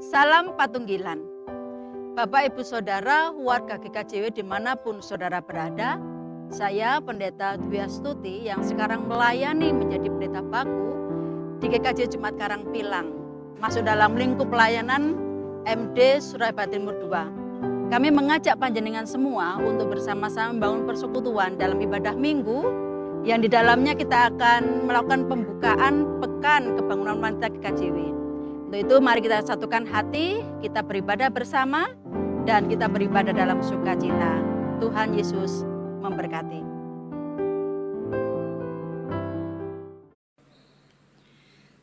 Salam Patunggilan. Bapak, Ibu, Saudara, warga GKJW dimanapun saudara berada, saya Pendeta Dwi Astuti yang sekarang melayani menjadi pendeta baku di GKJ Jemaat Karang Pilang, masuk dalam lingkup pelayanan MD Surabaya Timur II. Kami mengajak panjenengan semua untuk bersama-sama membangun persekutuan dalam ibadah minggu yang di dalamnya kita akan melakukan pembukaan Pekan Kebangunan Wanita GKJW. Untuk itu mari kita satukan hati, kita beribadah bersama dan kita beribadah dalam sukacita. Tuhan Yesus memberkati.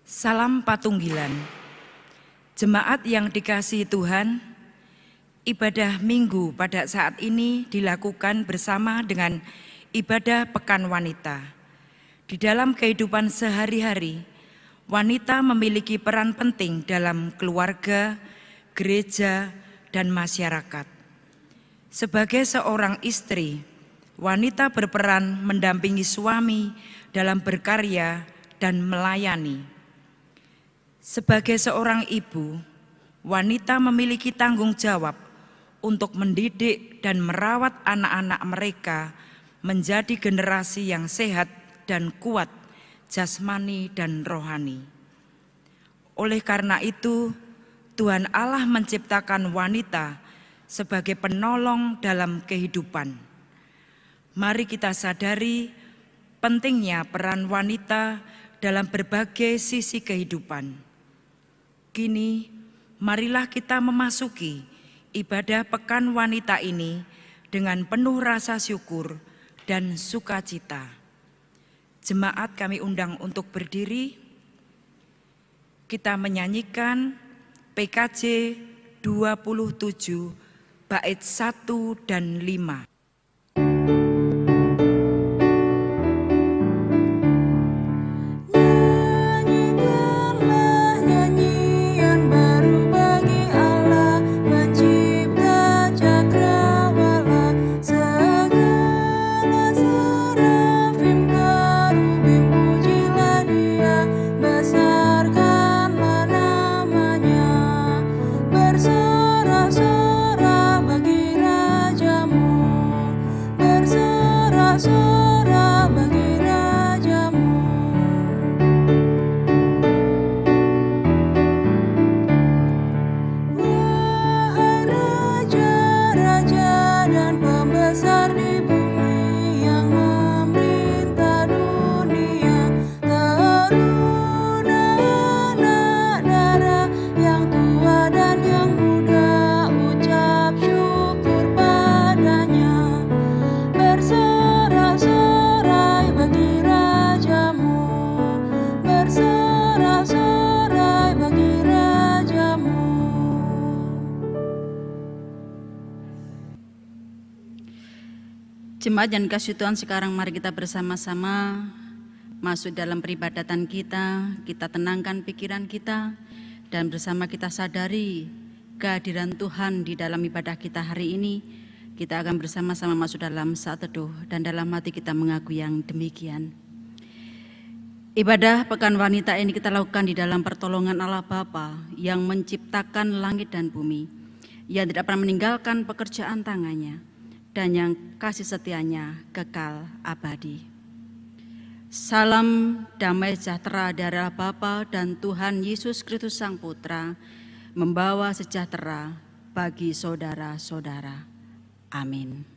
Salam Patunggilan. Jemaat yang dikasihi Tuhan, ibadah minggu pada saat ini dilakukan bersama dengan ibadah Pekan Wanita. Di dalam kehidupan sehari-hari, wanita memiliki peran penting dalam keluarga, gereja, dan masyarakat. Sebagai seorang istri, wanita berperan mendampingi suami dalam berkarya dan melayani. Sebagai seorang ibu, wanita memiliki tanggung jawab untuk mendidik dan merawat anak-anak mereka menjadi generasi yang sehat dan kuat jasmani dan rohani. Oleh karena itu, Tuhan Allah menciptakan wanita sebagai penolong dalam kehidupan. Mari kita sadari pentingnya peran wanita dalam berbagai sisi kehidupan. Kini, marilah kita memasuki ibadah Pekan Wanita ini dengan penuh rasa syukur dan sukacita. Jemaat kami undang untuk berdiri. Kita menyanyikan PKJ 27 bait 1 dan 5. Jemaat yang dikasihi Tuhan, sekarang mari kita bersama-sama masuk dalam peribadatan kita, kita tenangkan pikiran kita, dan bersama kita sadari kehadiran Tuhan di dalam ibadah kita hari ini. Kita akan bersama-sama masuk dalam saat teduh dan dalam hati kita mengaku yang demikian. Ibadah Pekan Wanita ini kita lakukan di dalam pertolongan Allah Bapa yang menciptakan langit dan bumi, yang tidak pernah meninggalkan pekerjaan tangannya, dan yang kasih setianya kekal abadi. Salam damai sejahtera dari Allah Bapa dan Tuhan Yesus Kristus Sang Putra, membawa sejahtera bagi saudara-saudara. Amin.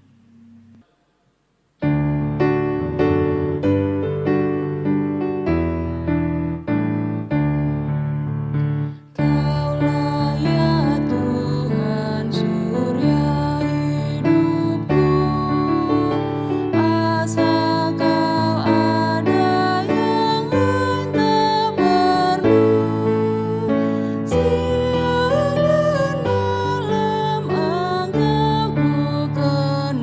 Siang dan malam engkau bukan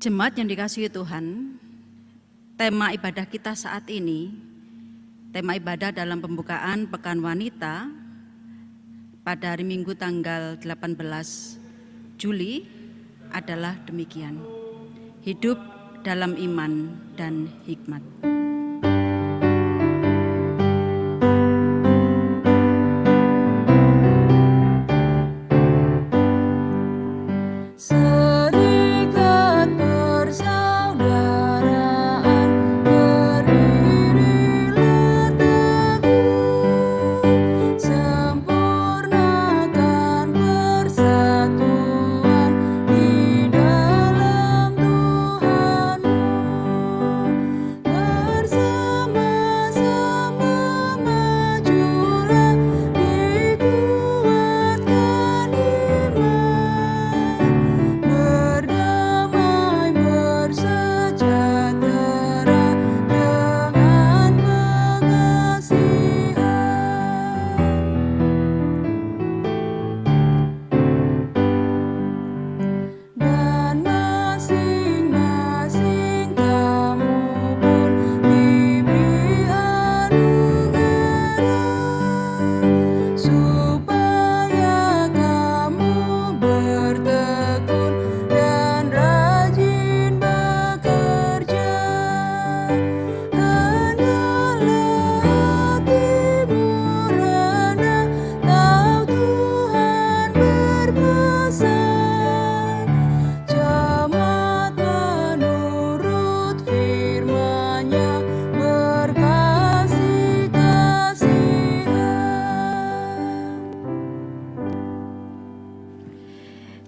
Jemaat yang dikasihi Tuhan, tema ibadah kita saat ini, tema ibadah dalam pembukaan Pekan Wanita pada hari Minggu tanggal 18 Juli adalah demikian: hidup dalam iman dan hikmat.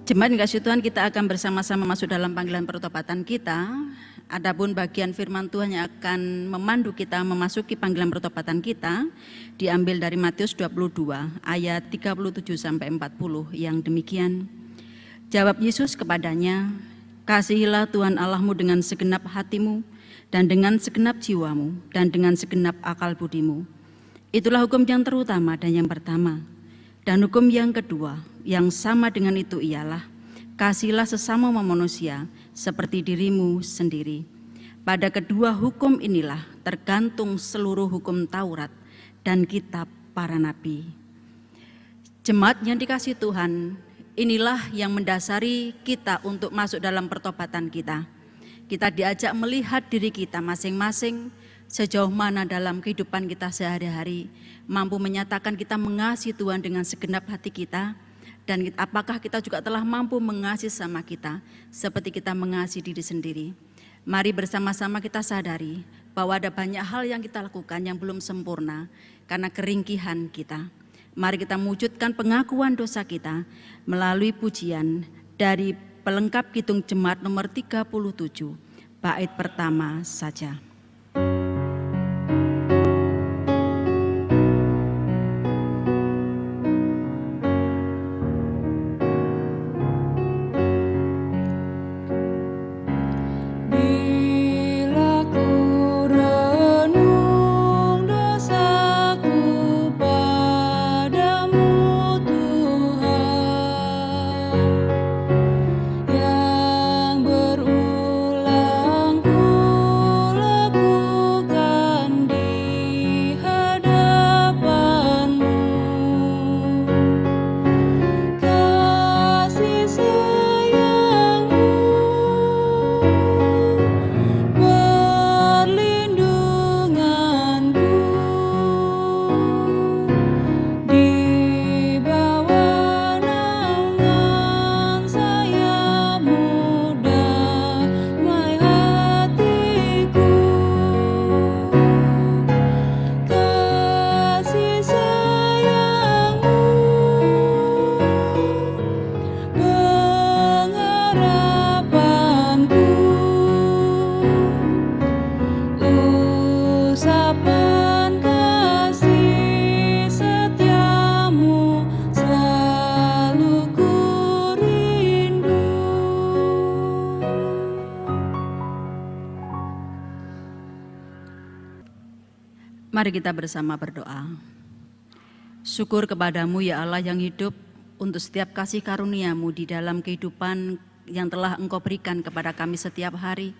Jemaat yang dikasihi Tuhan, kita akan bersama-sama masuk dalam panggilan pertobatan kita. Adapun bagian firman Tuhan yang akan memandu kita memasuki panggilan pertobatan kita diambil dari Matius 22 ayat 37 sampai 40 yang demikian. Jawab Yesus kepadanya, "Kasihilah Tuhan Allahmu dengan segenap hatimu dan dengan segenap jiwamu dan dengan segenap akal budimu. Itulah hukum yang terutama dan yang pertama. Dan hukum yang kedua yang sama dengan itu ialah, kasihilah sesama manusia seperti dirimu sendiri. Pada kedua hukum inilah tergantung seluruh hukum Taurat dan kitab para nabi." Jemaat yang dikasihi Tuhan, inilah yang mendasari kita untuk masuk dalam pertobatan kita. Kita diajak melihat diri kita masing-masing sejauh mana dalam kehidupan kita sehari-hari mampu menyatakan kita mengasihi Tuhan dengan segenap hati kita, dan apakah kita juga telah mampu mengasihi sama kita seperti kita mengasihi diri sendiri. Mari bersama-sama kita sadari bahwa ada banyak hal yang kita lakukan yang belum sempurna karena keringkihan kita. Mari kita mewujudkan pengakuan dosa kita melalui pujian dari pelengkap Kidung Jemaat nomor 37, bait pertama saja. Mari kita bersama berdoa. Syukur kepadamu ya Allah yang hidup untuk setiap kasih karunia-Mu di dalam kehidupan yang telah Engkau berikan kepada kami setiap hari.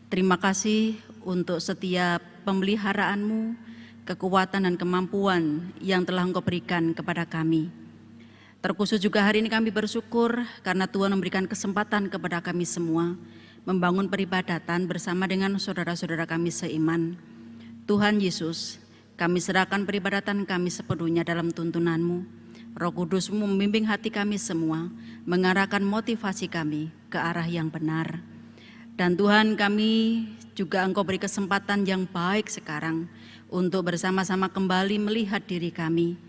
Terima kasih untuk setiap pemeliharaan-Mu, kekuatan dan kemampuan yang telah Engkau berikan kepada kami. Terkhusus juga hari ini kami bersyukur karena Tuhan memberikan kesempatan kepada kami semua membangun peribadatan bersama dengan saudara-saudara kami seiman. Tuhan Yesus, kami serahkan peribadatan kami sepenuhnya dalam tuntunan-Mu. Roh Kudus-Mu membimbing hati kami semua, mengarahkan motivasi kami ke arah yang benar. Dan Tuhan, kami juga Engkau beri kesempatan yang baik sekarang untuk bersama-sama kembali melihat diri kami.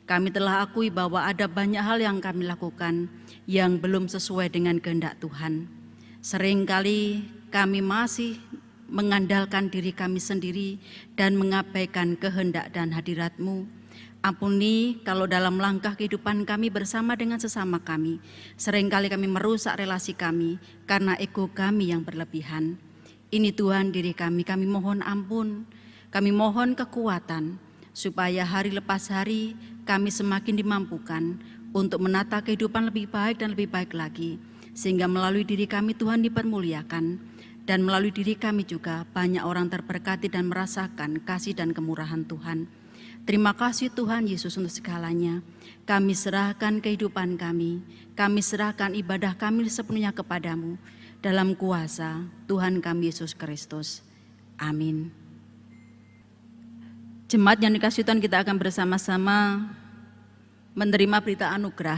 Kami telah akui bahwa ada banyak hal yang kami lakukan yang belum sesuai dengan kehendak Tuhan. Seringkali kami masih mengandalkan diri kami sendiri dan mengabaikan kehendak dan hadirat-Mu. Ampuni kalau dalam langkah kehidupan kami bersama dengan sesama kami, seringkali kami merusak relasi kami karena ego kami yang berlebihan. Ini Tuhan diri kami mohon ampun, kami mohon kekuatan, supaya hari lepas hari kami semakin dimampukan untuk menata kehidupan lebih baik dan lebih baik lagi, sehingga melalui diri kami Tuhan dipermuliakan. Dan melalui diri kami juga banyak orang terberkati dan merasakan kasih dan kemurahan Tuhan. Terima kasih Tuhan Yesus untuk segalanya. Kami serahkan kehidupan kami serahkan ibadah kami sepenuhnya kepadamu. Dalam kuasa Tuhan kami Yesus Kristus. Amin. Jemaat yang dikasihi Tuhan, kita akan bersama-sama menerima berita anugerah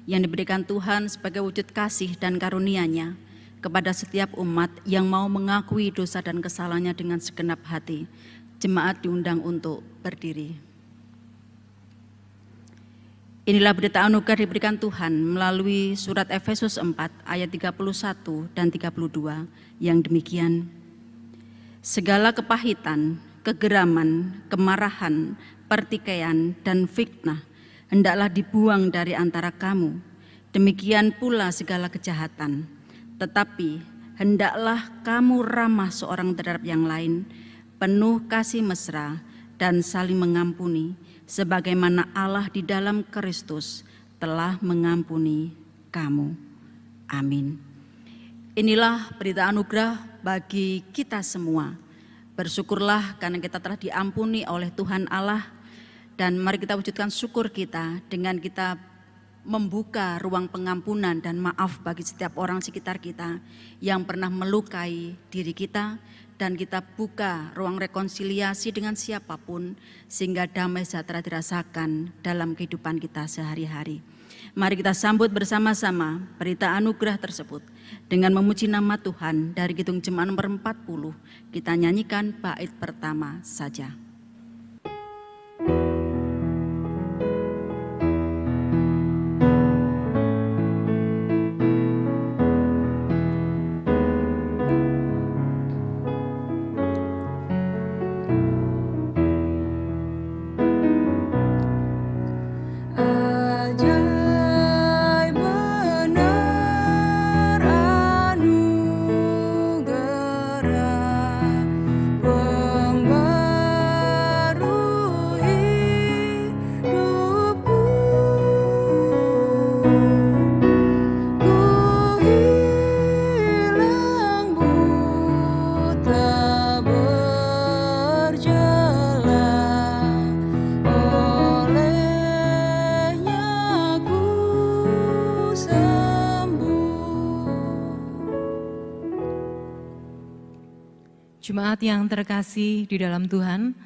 yang diberikan Tuhan sebagai wujud kasih dan karunia-Nya kepada setiap umat yang mau mengakui dosa dan kesalahannya dengan segenap hati. Jemaat diundang untuk berdiri. Inilah berita anugerah diberikan Tuhan melalui surat Efesus 4 ayat 31 dan 32 yang demikian. Segala kepahitan, kegeraman, kemarahan, pertikaian, dan fitnah hendaklah dibuang dari antara kamu. Demikian pula segala kejahatan. Tetapi hendaklah kamu ramah seorang terhadap yang lain, penuh kasih mesra dan saling mengampuni, sebagaimana Allah di dalam Kristus telah mengampuni kamu. Amin. Inilah berita anugerah bagi kita semua. Bersyukurlah karena kita telah diampuni oleh Tuhan Allah, dan mari kita wujudkan syukur kita dengan kita membuka ruang pengampunan dan maaf bagi setiap orang sekitar kita yang pernah melukai diri kita, dan kita buka ruang rekonsiliasi dengan siapapun sehingga damai sejahtera dirasakan dalam kehidupan kita sehari-hari. Mari kita sambut bersama-sama berita anugerah tersebut dengan memuji nama Tuhan. Dari Kidung Jemaat nomor 40, kita nyanyikan bait pertama saja. Jemaat yang terkasih di dalam Tuhan,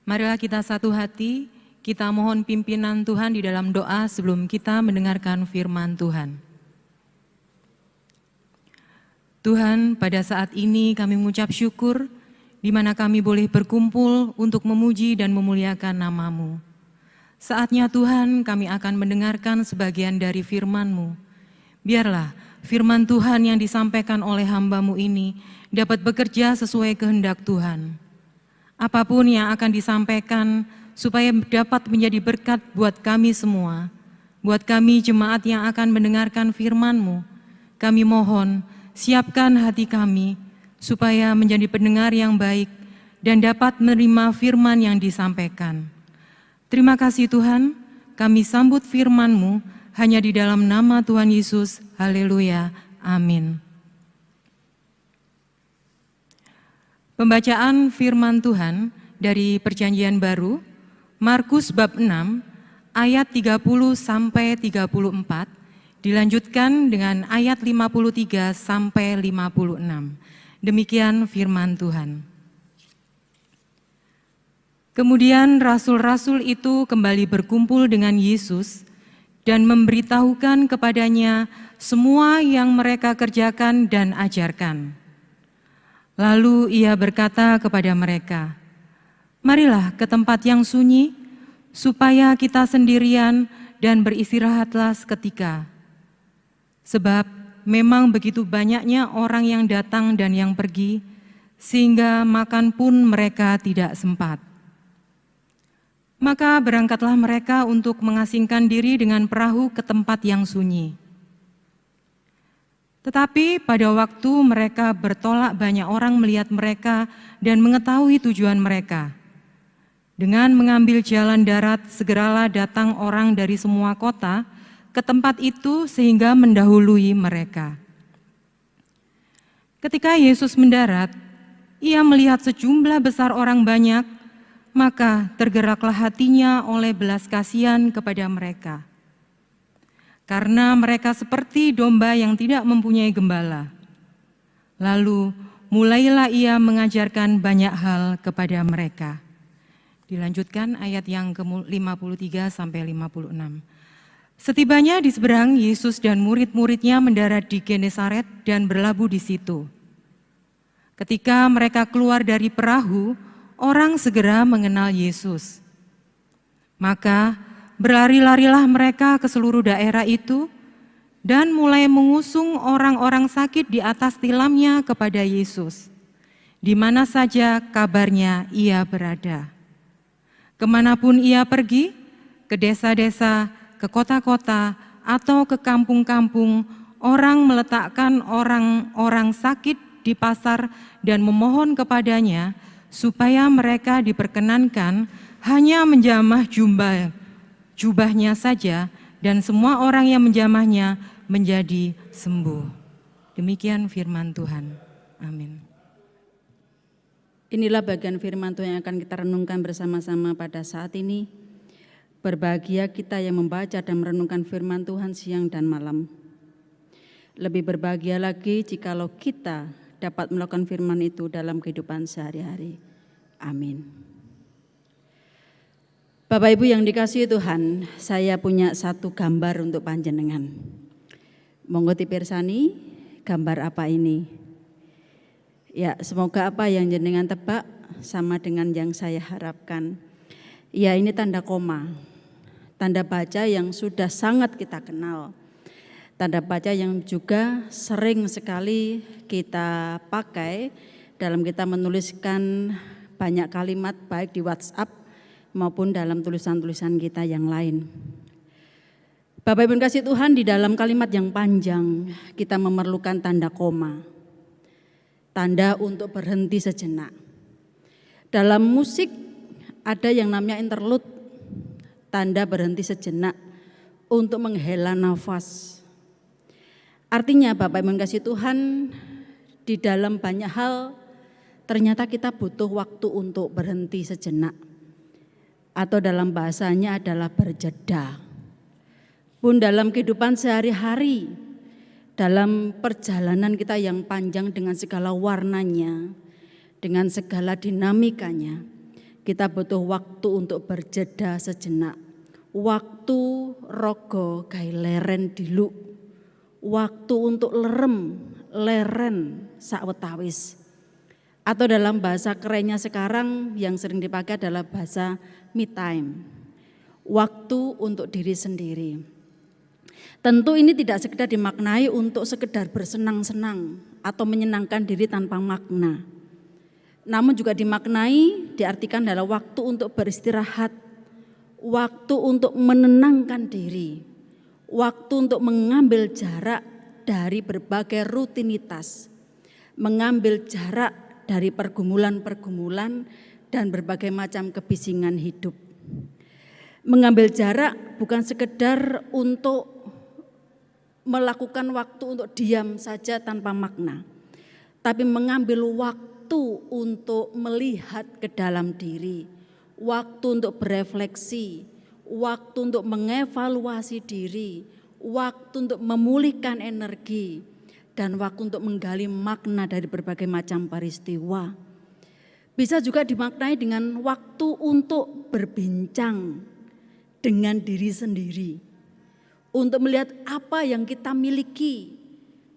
marilah kita satu hati, kita mohon pimpinan Tuhan di dalam doa sebelum kita mendengarkan firman Tuhan. Tuhan, pada saat ini kami mengucap syukur di mana kami boleh berkumpul untuk memuji dan memuliakan nama-Mu. Saatnya Tuhan, kami akan mendengarkan sebagian dari firman-Mu. Biarlah firman Tuhan yang disampaikan oleh hamba-Mu ini dapat bekerja sesuai kehendak Tuhan. Apapun yang akan disampaikan supaya dapat menjadi berkat buat kami semua, buat kami jemaat yang akan mendengarkan firman-Mu. Kami mohon, siapkan hati kami supaya menjadi pendengar yang baik dan dapat menerima firman yang disampaikan. Terima kasih Tuhan, kami sambut firman-Mu Hanya di dalam nama Tuhan Yesus, haleluya, amin. Pembacaan firman Tuhan dari Perjanjian Baru, Markus bab 6, ayat 30 sampai 34, dilanjutkan dengan ayat 53 sampai 56. Demikian firman Tuhan. Kemudian rasul-rasul itu kembali berkumpul dengan Yesus dan memberitahukan kepadanya semua yang mereka kerjakan dan ajarkan. Lalu ia berkata kepada mereka, "Marilah ke tempat yang sunyi, supaya kita sendirian dan beristirahatlah seketika. Sebab memang begitu banyaknya orang yang datang dan yang pergi, sehingga makan pun mereka tidak sempat." Maka berangkatlah mereka untuk mengasingkan diri dengan perahu ke tempat yang sunyi. Tetapi pada waktu mereka bertolak, banyak orang melihat mereka dan mengetahui tujuan mereka. Dengan mengambil jalan darat, segeralah datang orang dari semua kota ke tempat itu sehingga mendahului mereka. Ketika Yesus mendarat, ia melihat sejumlah besar orang banyak, maka tergeraklah hatinya oleh belas kasihan kepada mereka. Karena mereka seperti domba yang tidak mempunyai gembala. Lalu mulailah ia mengajarkan banyak hal kepada mereka. Dilanjutkan ayat yang ke-53 sampai 56. Setibanya di seberang, Yesus dan murid-muridnya mendarat di Genesaret dan berlabuh di situ. Ketika mereka keluar dari perahu, orang segera mengenal Yesus. Maka berlari-larilah mereka ke seluruh daerah itu dan mulai mengusung orang-orang sakit di atas tilamnya kepada Yesus, di mana saja kabarnya ia berada. Kemanapun ia pergi, ke desa-desa, ke kota-kota, atau ke kampung-kampung, orang meletakkan orang-orang sakit di pasar dan memohon kepadanya supaya mereka diperkenankan hanya menjamah jubahnya saja, dan semua orang yang menjamahnya menjadi sembuh. Demikian firman Tuhan. Amin. Inilah bagian firman Tuhan yang akan kita renungkan bersama-sama pada saat ini. Berbahagia kita yang membaca dan merenungkan firman Tuhan siang dan malam. Lebih berbahagia lagi jikalau kita dapat melakukan firman itu dalam kehidupan sehari-hari. Amin. Bapak Ibu yang dikasihi Tuhan, saya punya satu gambar untuk panjenengan. Monggo dipirsani, gambar apa ini? Ya, semoga apa yang jenengan tebak sama dengan yang saya harapkan. Ya, ini tanda koma, tanda baca yang sudah sangat kita kenal. Tanda baca yang juga sering sekali kita pakai dalam kita menuliskan banyak kalimat baik di WhatsApp maupun dalam tulisan-tulisan kita yang lain. Bapak Ibu kasih Tuhan, di dalam kalimat yang panjang kita memerlukan tanda koma, tanda untuk berhenti sejenak. Dalam musik ada yang namanya interlude, tanda berhenti sejenak untuk menghela nafas. Artinya Bapak Ibu kasih Tuhan, di dalam banyak hal ternyata kita butuh waktu untuk berhenti sejenak. Atau dalam bahasanya adalah berjeda. Pun dalam kehidupan sehari-hari, dalam perjalanan kita yang panjang dengan segala warnanya, dengan segala dinamikanya, kita butuh waktu untuk berjeda sejenak. Waktu rogo gawe leren dilu, waktu untuk leren sakwetawis. Atau dalam bahasa kerennya sekarang yang sering dipakai adalah bahasa me time, waktu untuk diri sendiri. Tentu ini tidak sekedar dimaknai untuk sekedar bersenang-senang atau menyenangkan diri tanpa makna. Namun juga dimaknai, diartikan adalah waktu untuk beristirahat, waktu untuk menenangkan diri, waktu untuk mengambil jarak dari berbagai rutinitas, mengambil jarak dari pergumulan-pergumulan dan berbagai macam kebisingan hidup. Mengambil jarak bukan sekedar untuk melakukan waktu untuk diam saja tanpa makna, tapi mengambil waktu untuk melihat ke dalam diri, waktu untuk berefleksi, waktu untuk mengevaluasi diri, waktu untuk memulihkan energi, dan waktu untuk menggali makna dari berbagai macam peristiwa. Bisa juga dimaknai dengan waktu untuk berbincang dengan diri sendiri, untuk melihat apa yang kita miliki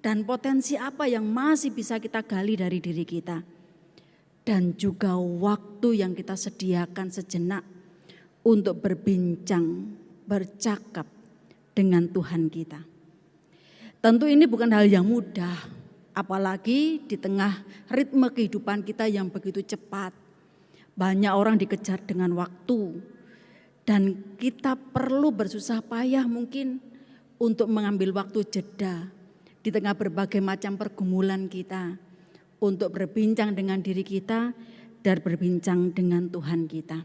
dan potensi apa yang masih bisa kita gali dari diri kita. Dan juga waktu yang kita sediakan sejenak untuk berbincang, bercakap dengan Tuhan kita. Tentu ini bukan hal yang mudah, apalagi di tengah ritme kehidupan kita yang begitu cepat. Banyak orang dikejar dengan waktu, dan kita perlu bersusah payah mungkin untuk mengambil waktu jeda di tengah berbagai macam pergumulan kita, untuk berbincang dengan diri kita dan berbincang dengan Tuhan kita.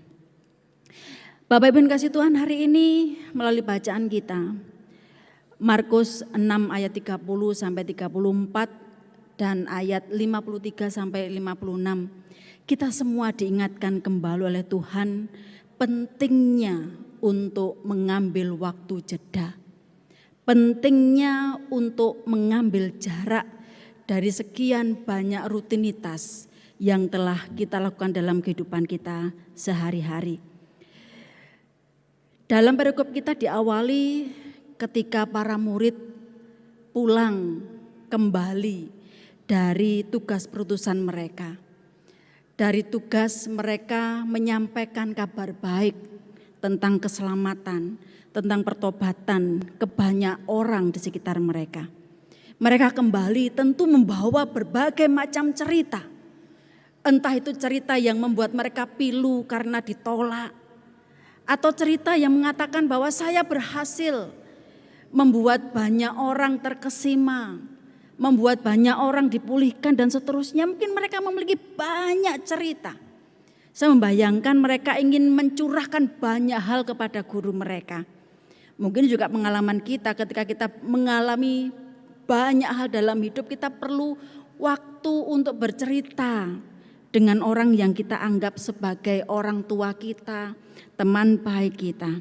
Bapak Ibu yang kasih Tuhan, hari ini melalui bacaan kita, Markus 6 ayat 30 sampai 34 dan ayat 53 sampai 56, kita semua diingatkan kembali oleh Tuhan pentingnya untuk mengambil waktu jeda, pentingnya untuk mengambil jarak dari sekian banyak rutinitas yang telah kita lakukan dalam kehidupan kita sehari-hari. Dalam perikop kita diawali ketika para murid pulang kembali dari tugas perutusan mereka. Dari tugas mereka menyampaikan kabar baik tentang keselamatan, tentang pertobatan ke banyak orang di sekitar mereka. Mereka kembali tentu membawa berbagai macam cerita. Entah itu cerita yang membuat mereka pilu karena ditolak, atau cerita yang mengatakan bahwa saya berhasil membuat banyak orang terkesima, membuat banyak orang dipulihkan dan seterusnya. Mungkin mereka memiliki banyak cerita. Saya membayangkan mereka ingin mencurahkan banyak hal kepada guru mereka. Mungkin juga pengalaman kita ketika kita mengalami banyak hal dalam hidup, kita perlu waktu untuk bercerita dengan orang yang kita anggap sebagai orang tua kita, teman baik kita.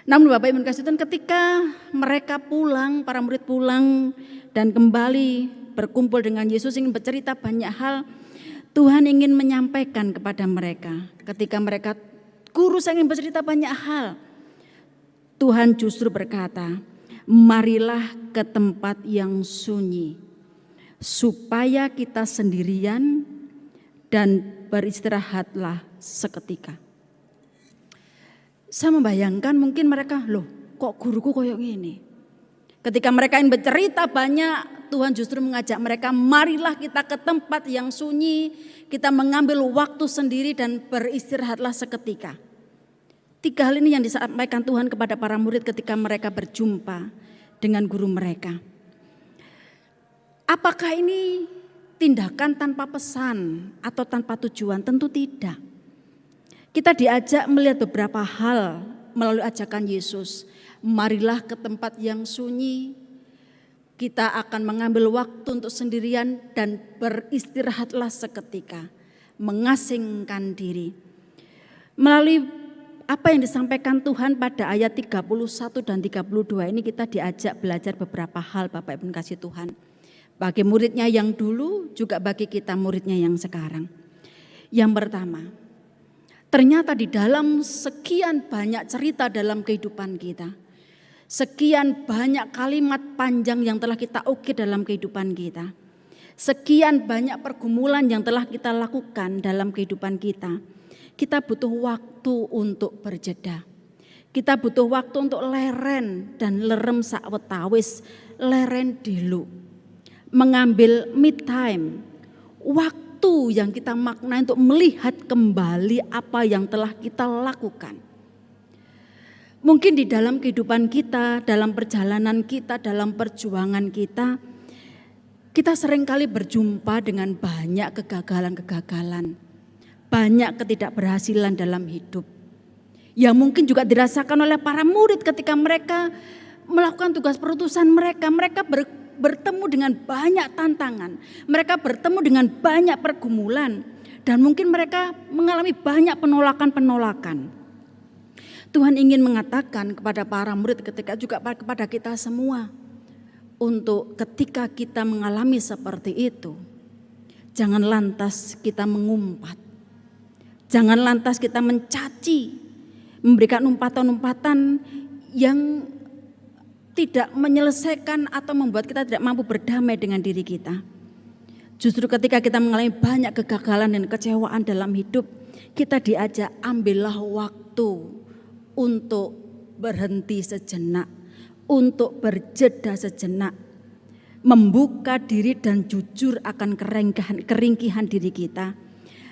Namun Bapak Ibu kasih Tuhan, ketika mereka pulang, para murid pulang dan kembali berkumpul dengan Yesus ingin bercerita banyak hal, Tuhan ingin menyampaikan kepada mereka. Ketika mereka, guru saya ingin bercerita banyak hal, Tuhan justru berkata, marilah ke tempat yang sunyi, supaya kita sendirian dan beristirahatlah seketika. Saya membayangkan mungkin mereka, loh kok guruku kayak gini. Ketika mereka ingin bercerita banyak, Tuhan justru mengajak mereka, marilah kita ke tempat yang sunyi, kita mengambil waktu sendiri dan beristirahatlah seketika. 3 hal ini yang disampaikan Tuhan kepada para murid ketika mereka berjumpa dengan guru mereka. Apakah ini tindakan tanpa pesan atau tanpa tujuan? Tentu tidak. Kita diajak melihat beberapa hal melalui ajakan Yesus. Marilah ke tempat yang sunyi, kita akan mengambil waktu untuk sendirian dan beristirahatlah seketika, mengasingkan diri. Melalui apa yang disampaikan Tuhan pada ayat 31 dan 32 ini kita diajak belajar beberapa hal Bapak Ibu kasih Tuhan. Bagi muridnya yang dulu juga bagi kita muridnya yang sekarang. Yang pertama, ternyata di dalam sekian banyak cerita dalam kehidupan kita, sekian banyak kalimat panjang yang telah kita ukir dalam kehidupan kita, sekian banyak pergumulan yang telah kita lakukan dalam kehidupan kita, kita butuh waktu untuk berjeda. Kita butuh waktu untuk leren dan lerem sakwetawis, leren dulu. Mengambil me time, waktu yang kita maknai untuk melihat kembali apa yang telah kita lakukan. Mungkin di dalam kehidupan kita, dalam perjalanan kita, dalam perjuangan kita seringkali berjumpa dengan banyak kegagalan-kegagalan, banyak ketidakberhasilan dalam hidup. Yang mungkin juga dirasakan oleh para murid ketika mereka melakukan tugas perutusan mereka, bertemu dengan banyak tantangan, mereka bertemu dengan banyak pergumulan, dan mungkin mereka mengalami banyak penolakan-penolakan. Tuhan ingin mengatakan kepada para murid ketika juga kepada kita semua, untuk ketika kita mengalami seperti itu, jangan lantas kita mengumpat, jangan lantas kita mencaci, memberikan umpatan-umpatan yang tidak menyelesaikan atau membuat kita tidak mampu berdamai dengan diri kita. Justru ketika kita mengalami banyak kegagalan dan kecewaan dalam hidup, kita diajak ambillah waktu untuk berhenti sejenak, untuk berjeda sejenak, membuka diri dan jujur akan keringkihan diri kita,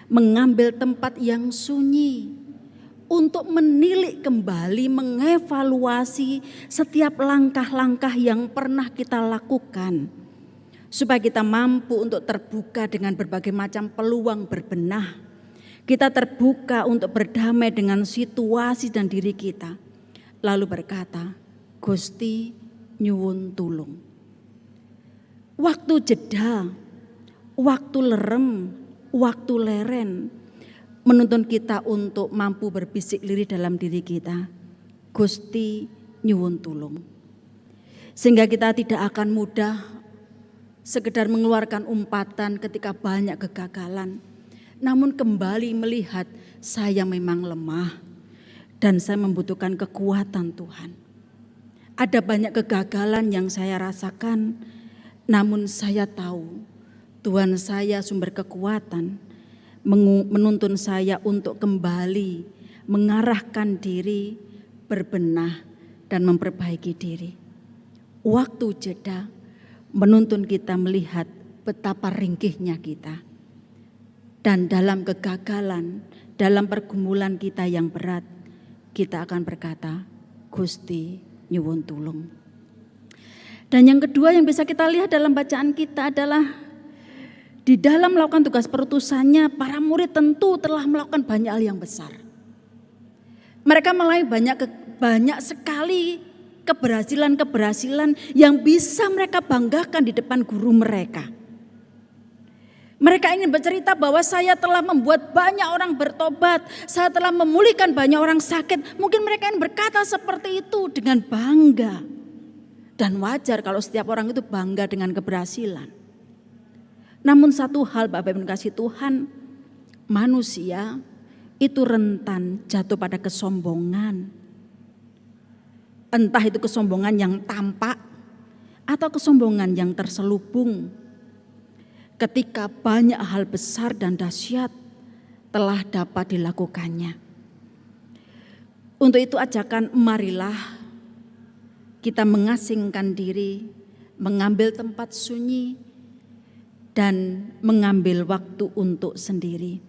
mengambil tempat yang sunyi untuk menilik kembali, mengevaluasi setiap langkah-langkah yang pernah kita lakukan, supaya kita mampu untuk terbuka dengan berbagai macam peluang berbenah. Kita terbuka untuk berdamai dengan situasi dan diri kita, lalu berkata, Gusti nyuwun tulung. Waktu jeda, waktu lerem, waktu leren menuntun kita untuk mampu berbisik lirih dalam diri kita, Gusti nyuwun tulung. Sehingga kita tidak akan mudah sekedar mengeluarkan umpatan ketika banyak kegagalan, namun kembali melihat saya memang lemah dan saya membutuhkan kekuatan Tuhan. Ada banyak kegagalan yang saya rasakan, namun saya tahu Tuhan saya sumber kekuatan, menuntun saya untuk kembali mengarahkan diri, berbenah dan memperbaiki diri. Waktu jeda menuntun kita melihat betapa ringkihnya kita. Dan dalam kegagalan, dalam pergumulan kita yang berat, kita akan berkata, Gusti nyuwun tulung. Dan yang kedua yang bisa kita lihat dalam bacaan kita adalah di dalam melakukan tugas perutusannya, para murid tentu telah melakukan banyak hal yang besar. Mereka melalui banyak sekali keberhasilan-keberhasilan yang bisa mereka banggakan di depan guru mereka. Mereka ingin bercerita bahwa saya telah membuat banyak orang bertobat, saya telah memulihkan banyak orang sakit. Mungkin mereka ingin berkata seperti itu dengan bangga. Dan wajar kalau setiap orang itu bangga dengan keberhasilan. Namun satu hal Bapak Ibu kasih Tuhan, manusia itu rentan jatuh pada kesombongan. Entah itu kesombongan yang tampak atau kesombongan yang terselubung. Ketika banyak hal besar dan dahsyat telah dapat dilakukannya. Untuk itu ajakan marilah kita mengasingkan diri, mengambil tempat sunyi, dan mengambil waktu untuk sendiri.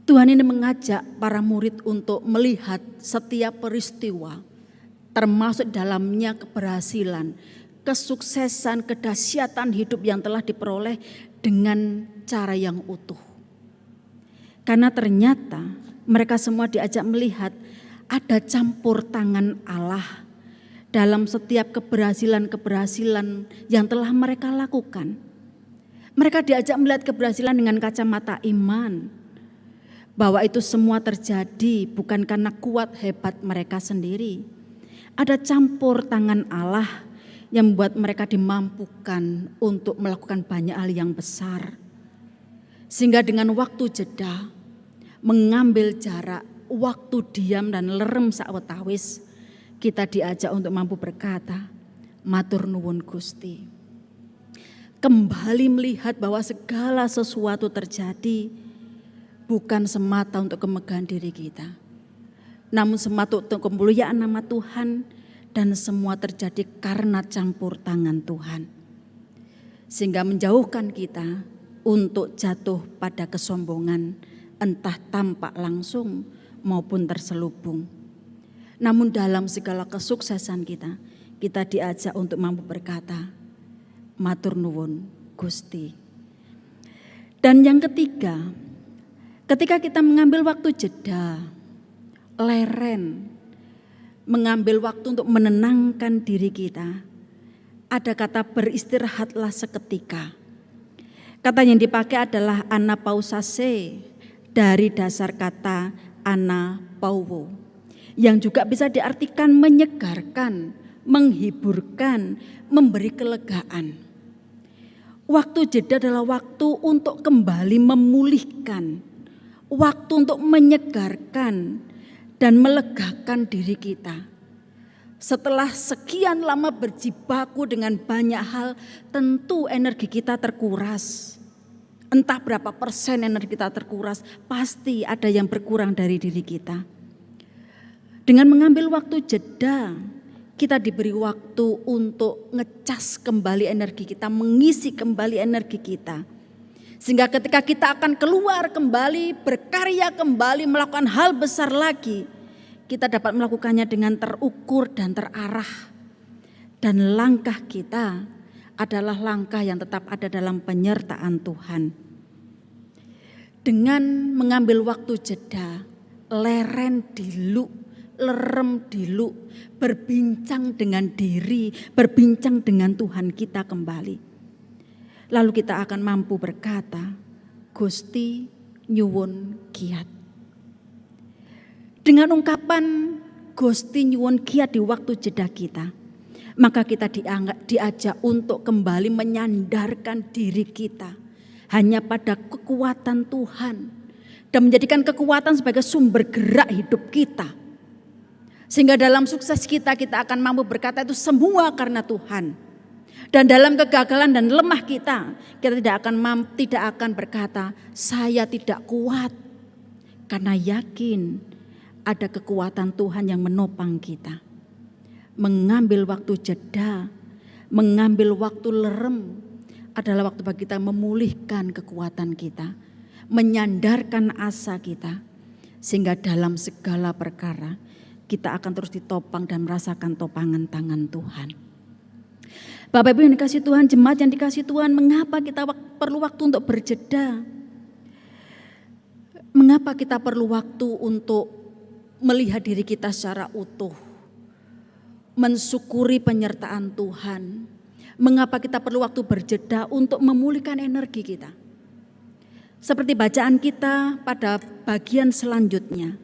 Tuhan ini mengajak para murid untuk melihat setiap peristiwa, termasuk dalamnya keberhasilan, kesuksesan, kedahsyatan hidup yang telah diperoleh dengan cara yang utuh. Karena ternyata mereka semua diajak melihat ada campur tangan Allah dalam setiap keberhasilan-keberhasilan yang telah mereka lakukan. Mereka diajak melihat keberhasilan dengan kacamata iman, bahwa itu semua terjadi bukan karena kuat hebat mereka sendiri. Ada campur tangan Allah yang membuat mereka dimampukan untuk melakukan banyak hal yang besar. Sehingga dengan waktu jeda, mengambil jarak, waktu diam dan lerem sawetawis, kita diajak untuk mampu berkata, matur nuwun Gusti. Kembali melihat bahwa segala sesuatu terjadi bukan semata untuk kemegahan diri kita, namun semata untuk kemuliaan nama Tuhan. Dan semua terjadi karena campur tangan Tuhan. Sehingga menjauhkan kita untuk jatuh pada kesombongan, entah tampak langsung maupun terselubung. Namun dalam segala kesuksesan kita, kita diajak untuk mampu berkata, matur nuwun Gusti. Dan yang ketiga, ketika kita mengambil waktu jeda, leren, mengambil waktu untuk menenangkan diri kita, ada kata beristirahatlah seketika. Kata yang dipakai adalah anapausase dari dasar kata anapauwo, yang juga bisa diartikan menyegarkan, menghiburkan, memberi kelegaan. Waktu jeda adalah waktu untuk kembali memulihkan, waktu untuk menyegarkan dan melegakan diri kita. Setelah sekian lama berjibaku dengan banyak hal, tentu energi kita terkuras. Entah berapa persen energi kita terkuras, pasti ada yang berkurang dari diri kita. Dengan mengambil waktu jeda, kita diberi waktu untuk ngecas kembali energi kita, mengisi kembali energi kita. Sehingga ketika kita akan keluar kembali, berkarya kembali, melakukan hal besar lagi, kita dapat melakukannya dengan terukur dan terarah. Dan langkah kita adalah langkah yang tetap ada dalam penyertaan Tuhan. Dengan mengambil waktu jeda, leren dulu, lerem dulu, berbincang dengan diri, berbincang dengan Tuhan kita kembali. Lalu kita akan mampu berkata, Gusti nyuwun kiat. Dengan ungkapan Gusti nyuwun kiat di waktu jeda kita, maka kita diajak untuk kembali menyandarkan diri kita hanya pada kekuatan Tuhan dan menjadikan kekuatan sebagai sumber gerak hidup kita. Sehingga dalam sukses kita akan mampu berkata itu semua karena Tuhan. Dan dalam kegagalan dan lemah kita tidak akan berkata saya tidak kuat. Karena yakin ada kekuatan Tuhan yang menopang kita. Mengambil waktu jeda, mengambil waktu lerem adalah waktu bagi kita memulihkan kekuatan kita. Menyandarkan asa kita. Sehingga dalam segala perkara kita akan terus ditopang dan merasakan topangan tangan Tuhan. Bapak Ibu yang dikasih Tuhan, jemaat yang dikasih Tuhan, mengapa kita perlu waktu untuk berjeda? Mengapa kita perlu waktu untuk melihat diri kita secara utuh? Mensyukuri penyertaan Tuhan. Mengapa kita perlu waktu berjeda untuk memulihkan energi kita? Seperti bacaan kita pada bagian selanjutnya.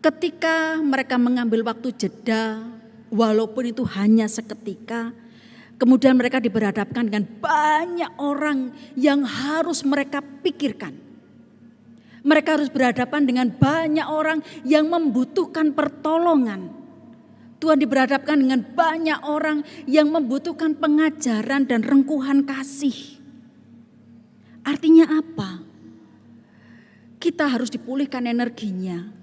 Ketika mereka mengambil waktu jeda, walaupun itu hanya seketika, kemudian mereka diberhadapkan dengan banyak orang yang harus mereka pikirkan. Mereka harus berhadapan dengan banyak orang yang membutuhkan pertolongan. Tuhan diberhadapkan dengan banyak orang yang membutuhkan pengajaran dan rengkuhan kasih. Artinya apa? Kita harus dipulihkan energinya.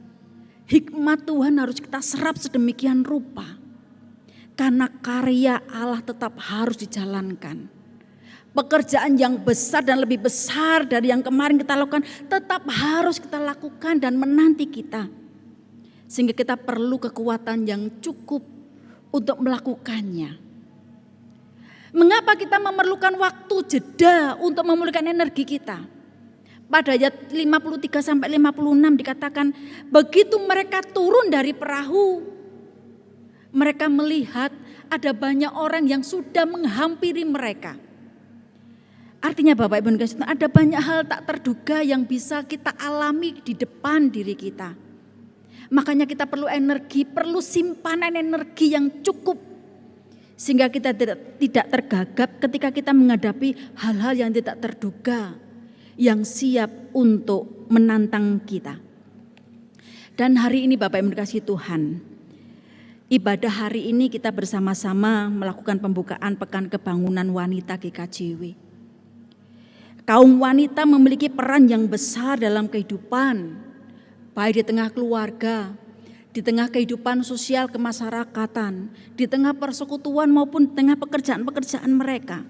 Hikmat Tuhan harus kita serap sedemikian rupa. Karena karya Allah tetap harus dijalankan. Pekerjaan yang besar dan lebih besar dari yang kemarin kita lakukan tetap harus kita lakukan dan menanti kita. Sehingga kita perlu kekuatan yang cukup untuk melakukannya. Mengapa kita memerlukan waktu jeda untuk memulihkan energi kita? Pada ayat 53 sampai 56 dikatakan, begitu mereka turun dari perahu, mereka melihat ada banyak orang yang sudah menghampiri mereka. Artinya Bapak Ibu ada banyak hal tak terduga yang bisa kita alami di depan diri kita. Makanya kita perlu energi, perlu simpanan energi yang cukup. Sehingga kita tidak tergagap ketika kita menghadapi hal-hal yang tidak terduga. Yang siap untuk menantang kita. Dan hari ini Bapak Ibu dikasihi Tuhan, ibadah hari ini kita bersama-sama melakukan pembukaan Pekan Kebangunan Wanita GKJW. Kaum wanita memiliki peran yang besar dalam kehidupan, baik di tengah keluarga, di tengah kehidupan sosial kemasyarakatan, di tengah persekutuan maupun di tengah pekerjaan-pekerjaan mereka.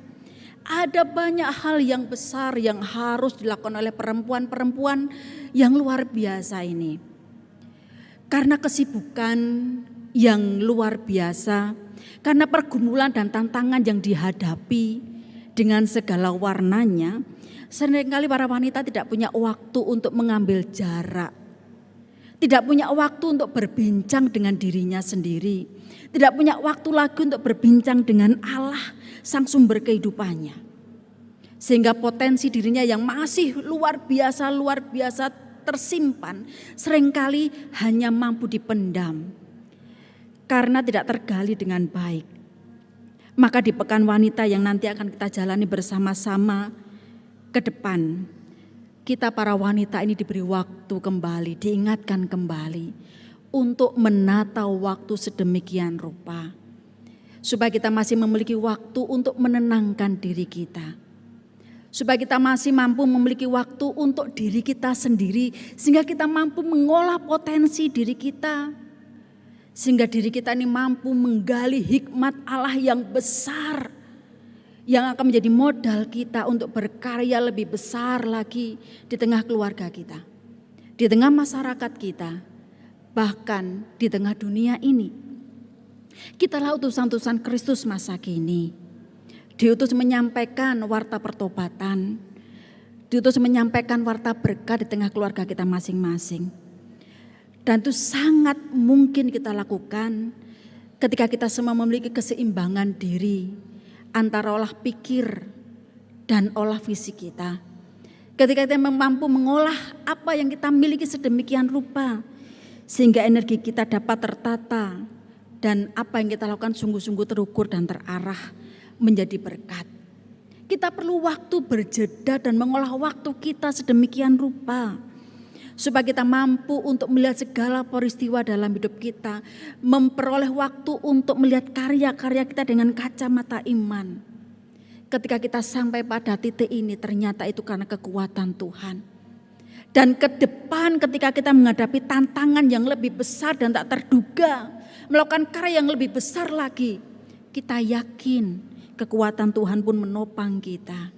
Ada banyak hal yang besar yang harus dilakukan oleh perempuan-perempuan yang luar biasa ini. Karena kesibukan yang luar biasa, karena pergumulan dan tantangan yang dihadapi dengan segala warnanya, seringkali para wanita tidak punya waktu untuk mengambil jarak. Tidak punya waktu untuk berbincang dengan dirinya sendiri. Tidak punya waktu lagi untuk berbincang dengan Allah, sang sumber kehidupannya. Sehingga potensi dirinya yang masih luar biasa tersimpan, seringkali hanya mampu dipendam karena tidak tergali dengan baik. Maka di pekan wanita yang nanti akan kita jalani bersama-sama ke depan, kita para wanita ini diberi waktu kembali, diingatkan kembali untuk menata waktu sedemikian rupa. Supaya kita masih memiliki waktu untuk menenangkan diri kita. Supaya kita masih mampu memiliki waktu untuk diri kita sendiri, sehingga kita mampu mengolah potensi diri kita. Sehingga diri kita ini mampu menggali hikmat Allah yang besar, yang akan menjadi modal kita untuk berkarya lebih besar lagi di tengah keluarga kita, di tengah masyarakat kita, bahkan di tengah dunia ini. Kitalah utusan-utusan Kristus masa kini. Diutus menyampaikan warta pertobatan, diutus menyampaikan warta berkat di tengah keluarga kita masing-masing. Dan itu sangat mungkin kita lakukan ketika kita semua memiliki keseimbangan diri antara olah pikir dan olah fisik kita. Ketika kita mampu mengolah apa yang kita miliki sedemikian rupa, sehingga energi kita dapat tertata dan apa yang kita lakukan sungguh-sungguh terukur dan terarah menjadi berkat. Kita perlu waktu berjeda dan mengolah waktu kita sedemikian rupa supaya kita mampu untuk melihat segala peristiwa dalam hidup kita, memperoleh waktu untuk melihat karya-karya kita dengan kacamata iman. Ketika kita sampai pada titik ini, ternyata itu karena kekuatan Tuhan. Dan ke depan ketika kita menghadapi tantangan yang lebih besar dan tak terduga, melakukan karya yang lebih besar lagi, kita yakin kekuatan Tuhan pun menopang kita.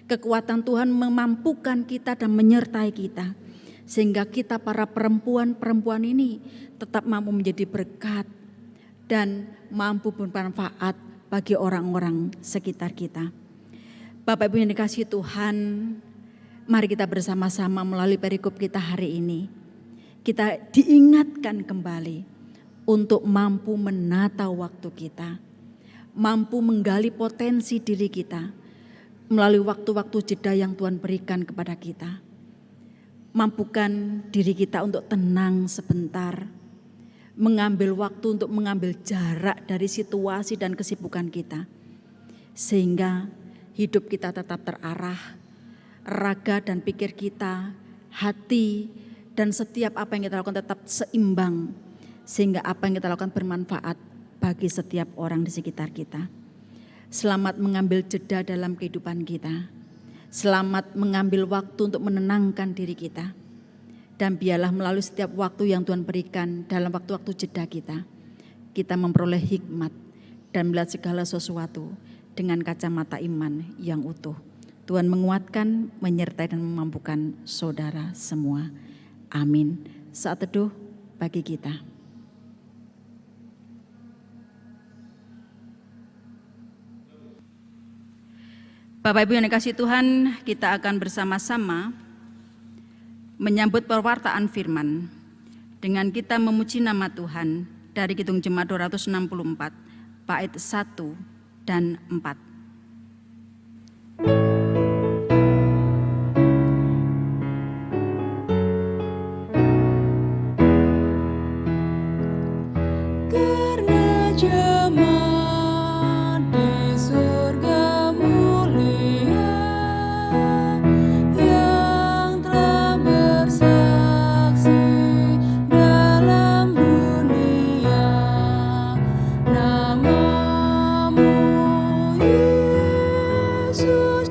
Kekuatan Tuhan memampukan kita dan menyertai kita. Sehingga kita para perempuan-perempuan ini tetap mampu menjadi berkat dan mampu bermanfaat bagi orang-orang sekitar kita. Bapak Ibu yang dikasihi Tuhan, mari kita bersama-sama melalui perikop kita hari ini. Kita diingatkan kembali untuk mampu menata waktu kita. Mampu menggali potensi diri kita melalui waktu-waktu jeda yang Tuhan berikan kepada kita. Mampukan diri kita untuk tenang sebentar, mengambil waktu untuk mengambil jarak dari situasi dan kesibukan kita, sehingga hidup kita tetap terarah, raga dan pikir kita, hati dan setiap apa yang kita lakukan tetap seimbang, sehingga apa yang kita lakukan bermanfaat bagi setiap orang di sekitar kita. Selamat mengambil jeda dalam kehidupan kita. Selamat mengambil waktu untuk menenangkan diri kita. Dan biarlah melalui setiap waktu yang Tuhan berikan dalam waktu-waktu jeda kita, kita memperoleh hikmat dan melihat segala sesuatu dengan kacamata iman yang utuh. Tuhan menguatkan, menyertai dan memampukan saudara semua. Amin. Saat teduh bagi kita. Bapak Ibu yang dikasihi Tuhan, kita akan bersama-sama menyambut perwartaan firman dengan kita memuji nama Tuhan dari Kidung Jemaat 264 bait 1 dan 4. Yesus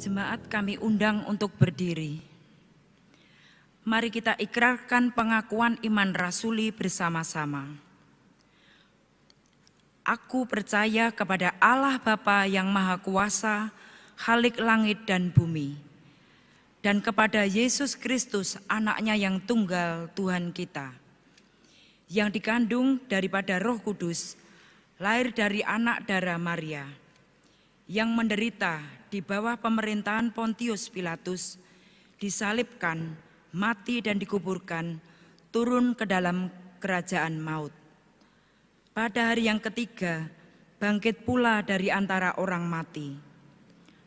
Jemaat kami undang untuk berdiri. Mari kita ikrarkan pengakuan iman rasuli bersama-sama. Aku percaya kepada Allah Bapa yang Maha Kuasa, Khalik langit dan bumi, dan kepada Yesus Kristus, anaknya yang tunggal Tuhan kita, yang dikandung daripada Roh Kudus, lahir dari anak darah Maria, yang menderita di bawah pemerintahan Pontius Pilatus, disalibkan, mati dan dikuburkan, turun ke dalam kerajaan maut. Pada hari yang ketiga, bangkit pula dari antara orang mati,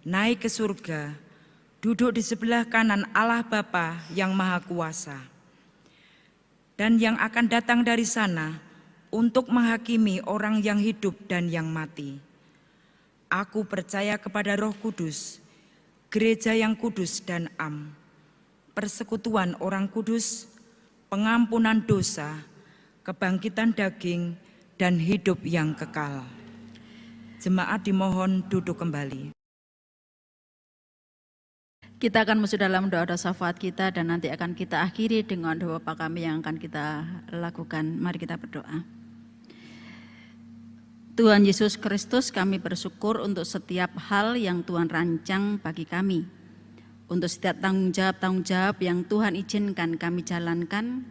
naik ke surga, duduk di sebelah kanan Allah Bapa yang Maha Kuasa, dan yang akan datang dari sana untuk menghakimi orang yang hidup dan yang mati. Aku percaya kepada Roh Kudus, gereja yang kudus dan am, persekutuan orang kudus, pengampunan dosa, kebangkitan daging, dan hidup yang kekal. Jemaat dimohon duduk kembali. Kita akan masuk dalam doa-doa syafaat kita dan nanti akan kita akhiri dengan doa Bapa kami yang akan kita lakukan. Mari kita berdoa. Tuhan Yesus Kristus, kami bersyukur untuk setiap hal yang Tuhan rancang bagi kami. Untuk setiap tanggung jawab yang Tuhan izinkan kami jalankan.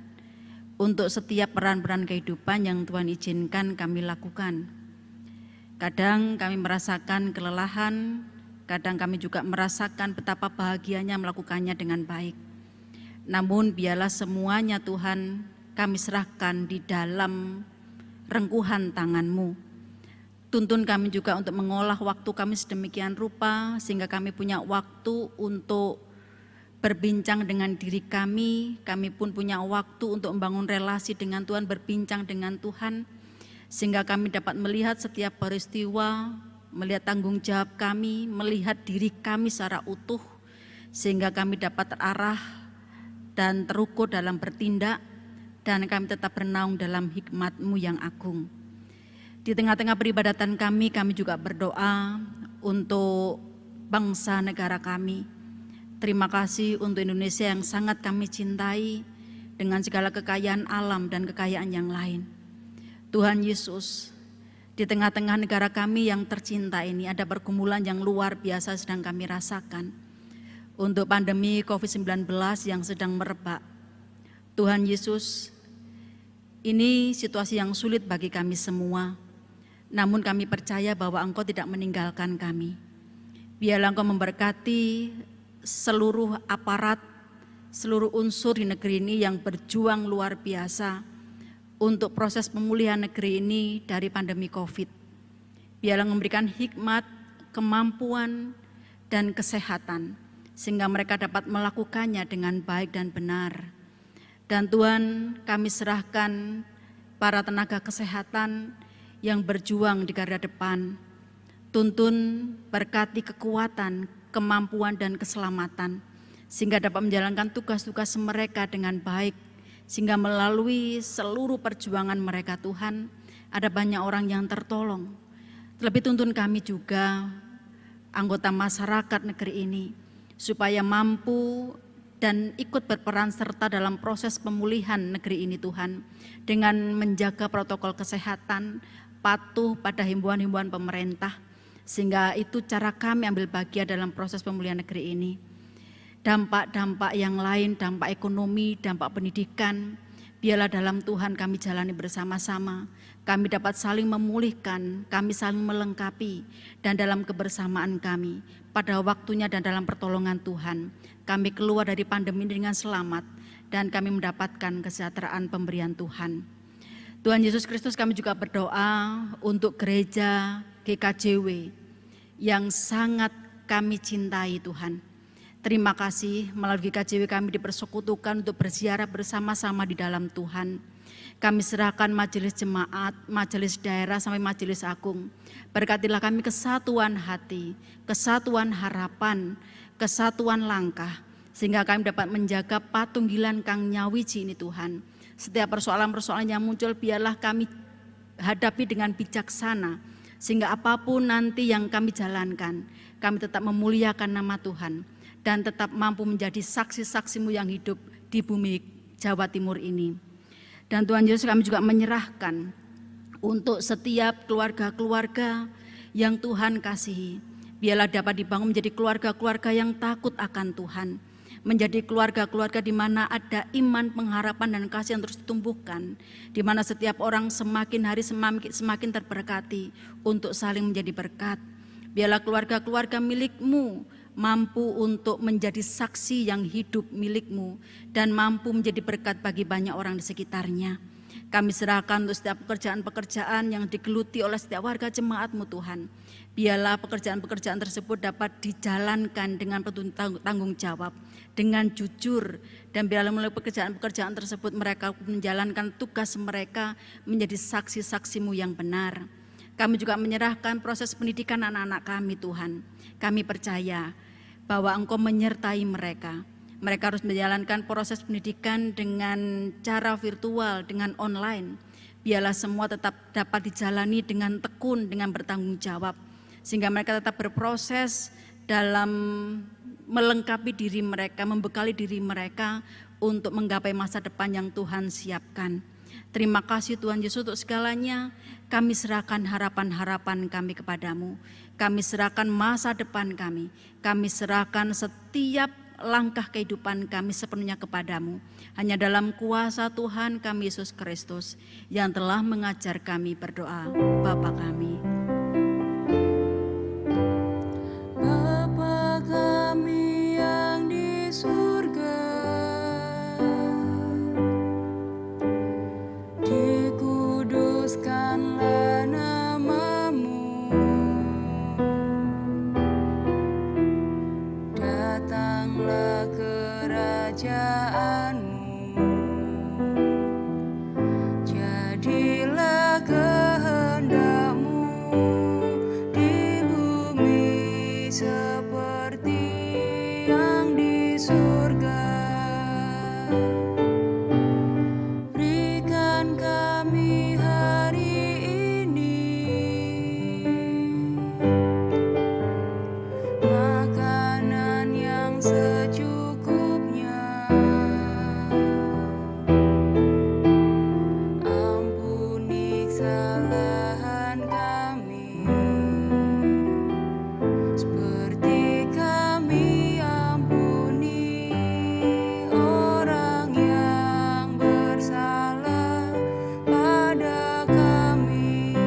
Untuk setiap peran-peran kehidupan yang Tuhan izinkan kami lakukan. Kadang kami merasakan kelelahan, kadang kami juga merasakan betapa bahagianya melakukannya dengan baik. Namun biarlah semuanya Tuhan kami serahkan di dalam rengkuhan tangan-Mu. Tuntun kami juga untuk mengolah waktu kami sedemikian rupa sehingga kami punya waktu untuk berbincang dengan diri kami pun punya waktu untuk membangun relasi dengan Tuhan, berbincang dengan Tuhan, sehingga kami dapat melihat setiap peristiwa, melihat tanggung jawab kami, melihat diri kami secara utuh, sehingga kami dapat terarah dan terukur dalam bertindak, dan kami tetap bernaung dalam hikmat-Mu yang agung. Di tengah-tengah peribadatan kami juga berdoa untuk bangsa negara kami. Terima kasih untuk Indonesia yang sangat kami cintai dengan segala kekayaan alam dan kekayaan yang lain. Tuhan Yesus, di tengah-tengah negara kami yang tercinta ini ada pergumulan yang luar biasa sedang kami rasakan. Untuk pandemi COVID-19 yang sedang merebak. Tuhan Yesus, ini situasi yang sulit bagi kami semua. Namun kami percaya bahwa Engkau tidak meninggalkan kami. Biarlah Engkau memberkati seluruh aparat, seluruh unsur di negeri ini yang berjuang luar biasa untuk proses pemulihan negeri ini dari pandemi COVID. Biarlah memberikan hikmat, kemampuan, dan kesehatan, sehingga mereka dapat melakukannya dengan baik dan benar. Dan Tuhan, kami serahkan para tenaga kesehatan yang berjuang di garda depan. Tuntun, berkati kekuatan, kemampuan dan keselamatan, sehingga dapat menjalankan tugas-tugas mereka dengan baik, sehingga melalui seluruh perjuangan mereka Tuhan, ada banyak orang yang tertolong. Terlebih tuntun kami juga, anggota masyarakat negeri ini, supaya mampu dan ikut berperan serta dalam proses pemulihan negeri ini Tuhan, dengan menjaga protokol kesehatan, patuh pada himbauan-himbauan pemerintah, sehingga itu cara kami ambil bagian dalam proses pemulihan negeri ini. Dampak-dampak yang lain, dampak ekonomi, dampak pendidikan, biarlah dalam Tuhan kami jalani bersama-sama. Kami dapat saling memulihkan, kami saling melengkapi, dan dalam kebersamaan kami, pada waktunya dan dalam pertolongan Tuhan, kami keluar dari pandemi dengan selamat, dan kami mendapatkan kesejahteraan pemberian Tuhan. Tuhan Yesus Kristus, kami juga berdoa untuk gereja GKJW yang sangat kami cintai Tuhan. Terima kasih melalui GKJW kami dipersekutukan untuk berziarah bersama-sama di dalam Tuhan. Kami serahkan majelis jemaat, majelis daerah sampai majelis agung. Berkatilah kami kesatuan hati, kesatuan harapan, kesatuan langkah, sehingga kami dapat menjaga patunggilan Kang Nyawiji ini Tuhan. Setiap persoalan-persoalan yang muncul biarlah kami hadapi dengan bijaksana, Sehingga apapun nanti yang kami jalankan, kami tetap memuliakan nama Tuhan dan tetap mampu menjadi saksi-saksi-Mu yang hidup di bumi Jawa Timur ini. Dan Tuhan Yesus, kami juga menyerahkan untuk setiap keluarga-keluarga yang Tuhan kasihi. Biarlah dapat dibangun menjadi keluarga-keluarga yang takut akan Tuhan, menjadi keluarga-keluarga di mana ada iman, pengharapan, dan kasih yang terus ditumbuhkan, di mana setiap orang semakin hari semakin terberkati untuk saling menjadi berkat. Biarlah keluarga-keluarga milik-Mu mampu untuk menjadi saksi yang hidup milik-Mu dan mampu menjadi berkat bagi banyak orang di sekitarnya. Kami serahkan untuk setiap pekerjaan-pekerjaan yang digeluti oleh setiap warga jemaat-Mu Tuhan. Biarlah pekerjaan-pekerjaan tersebut dapat dijalankan dengan penuh tanggung jawab, dengan jujur, dan biarlah melalui pekerjaan-pekerjaan tersebut mereka menjalankan tugas mereka menjadi saksi-saksi-Mu yang benar. Kami juga menyerahkan proses pendidikan anak-anak kami Tuhan. Kami percaya bahwa Engkau menyertai mereka. Mereka harus menjalankan proses pendidikan dengan cara virtual, dengan online. Biarlah semua tetap dapat dijalani dengan tekun, dengan bertanggung jawab. Sehingga mereka tetap berproses dalam melengkapi diri mereka, membekali diri mereka untuk menggapai masa depan yang Tuhan siapkan. Terima kasih Tuhan Yesus untuk segalanya. Kami serahkan harapan-harapan kami kepadamu. Kami serahkan masa depan kami. Kami serahkan setiap langkah kehidupan kami sepenuhnya kepadamu. Hanya dalam kuasa Tuhan kami Yesus Kristus yang telah mengajar kami berdoa. Bapa kami. Bapa kami yang di surga, dikuduskanlah nama-Mu, datanglah kerajaan-Mu, jadilah kehendak-Mu di bumi seperti yang di surga. Berikan kami hari ini makanan yang secukupnya. Ampuni kesalahan kami, seperti kami ampuni orang yang bersalah pada kami.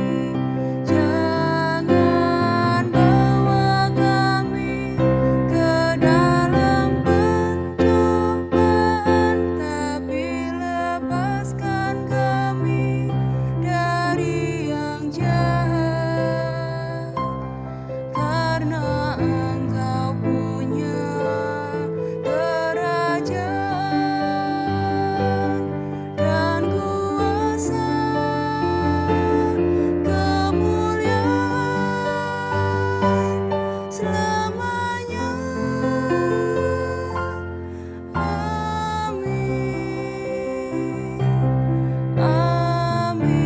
Jangan bawa kami ke dalam pencobaan, tapi lepaskan kami dari yang jahat. Karena Engkau punya kerajaan dan kuasa, kemuliaan selamanya. Amin. Amin.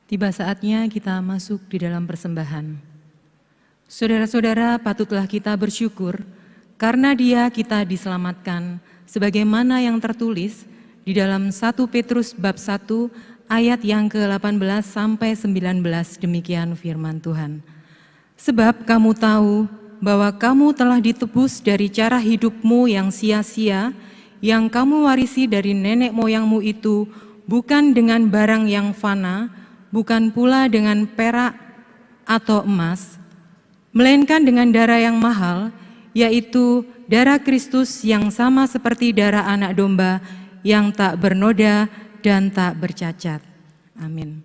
Tiba saatnya kita masuk di dalam persembahan. Saudara-saudara, patutlah kita bersyukur karena Dia kita diselamatkan, sebagaimana yang tertulis di dalam 1 Petrus bab 1 ayat yang ke-18 sampai 19, demikian firman Tuhan. Sebab kamu tahu bahwa kamu telah ditebus dari cara hidupmu yang sia-sia, yang kamu warisi dari nenek moyangmu itu, bukan dengan barang yang fana, bukan pula dengan perak atau emas, melainkan dengan darah yang mahal, yaitu darah Kristus yang sama seperti darah anak domba yang tak bernoda dan tak bercacat. Amin.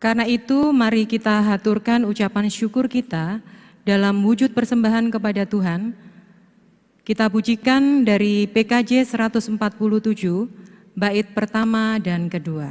Karena itu mari kita haturkan ucapan syukur kita dalam wujud persembahan kepada Tuhan. Kita pujikan dari PKJ 147, bait pertama dan kedua.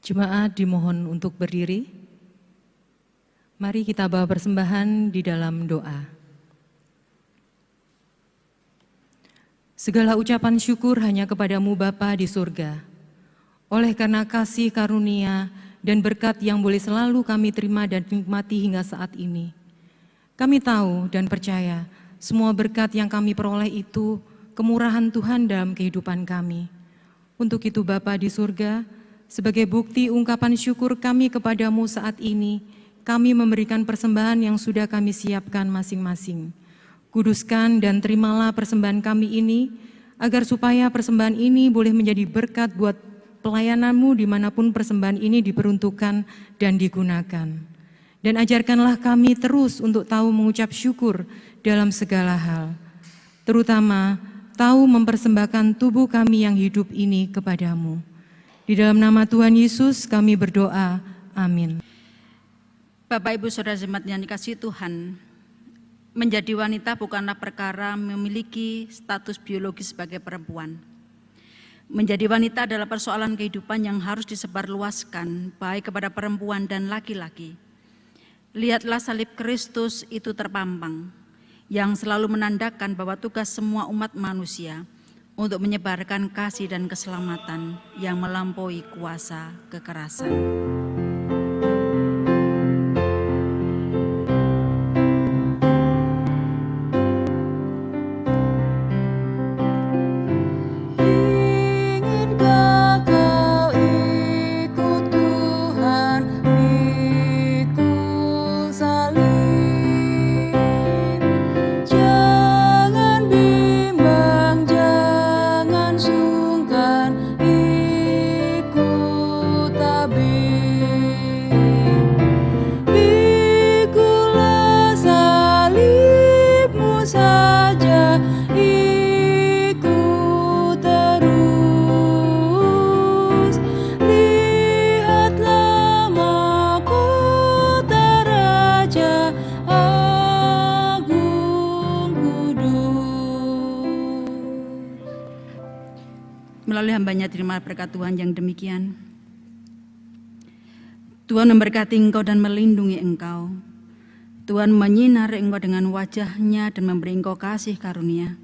Jemaat dimohon untuk berdiri. Mari kita bawa persembahan di dalam doa. Segala ucapan syukur hanya kepadamu Bapa di surga. Oleh karena kasih karunia dan berkat yang boleh selalu kami terima dan nikmati hingga saat ini. Kami tahu dan percaya semua berkat yang kami peroleh itu kemurahan Tuhan dalam kehidupan kami. Untuk itu Bapa di surga, sebagai bukti ungkapan syukur kami kepadamu saat ini, kami memberikan persembahan yang sudah kami siapkan masing-masing. Kuduskan dan terimalah persembahan kami ini, agar supaya persembahan ini boleh menjadi berkat buat pelayananmu dimanapun persembahan ini diperuntukkan dan digunakan. Dan ajarkanlah kami terus untuk tahu mengucap syukur dalam segala hal, terutama tahu mempersembahkan tubuh kami yang hidup ini kepadamu. Di dalam nama Tuhan Yesus kami berdoa, amin. Bapak Ibu Saudara jemaat yang dikasihi Tuhan, menjadi wanita bukanlah perkara memiliki status biologis sebagai perempuan. Menjadi wanita adalah persoalan kehidupan yang harus disebarluaskan baik kepada perempuan dan laki-laki. Lihatlah salib Kristus itu terpampang, yang selalu menandakan bahwa tugas semua umat manusia untuk menyebarkan kasih dan keselamatan yang melampaui kuasa kekerasan. Melalui hambanya terima berkat Tuhan yang demikian. Tuhan memberkati engkau dan melindungi engkau. Tuhan menyinari engkau dengan wajah-Nya dan memberi engkau kasih karunia.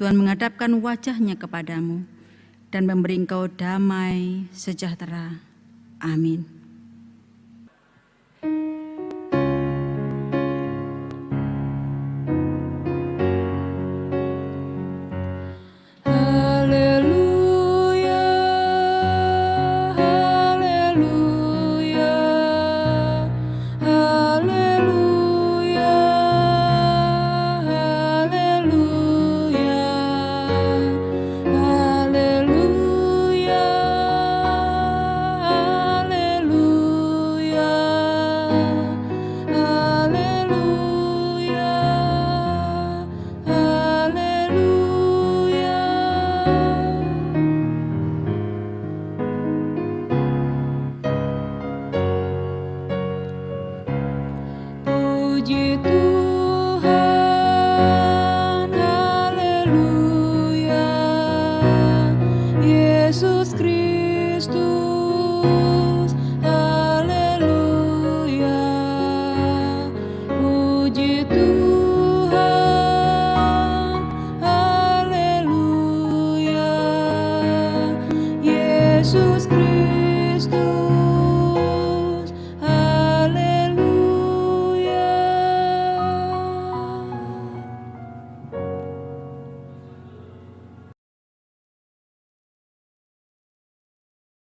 Tuhan menghadapkan wajah-Nya kepadamu dan memberi engkau damai sejahtera. Amin.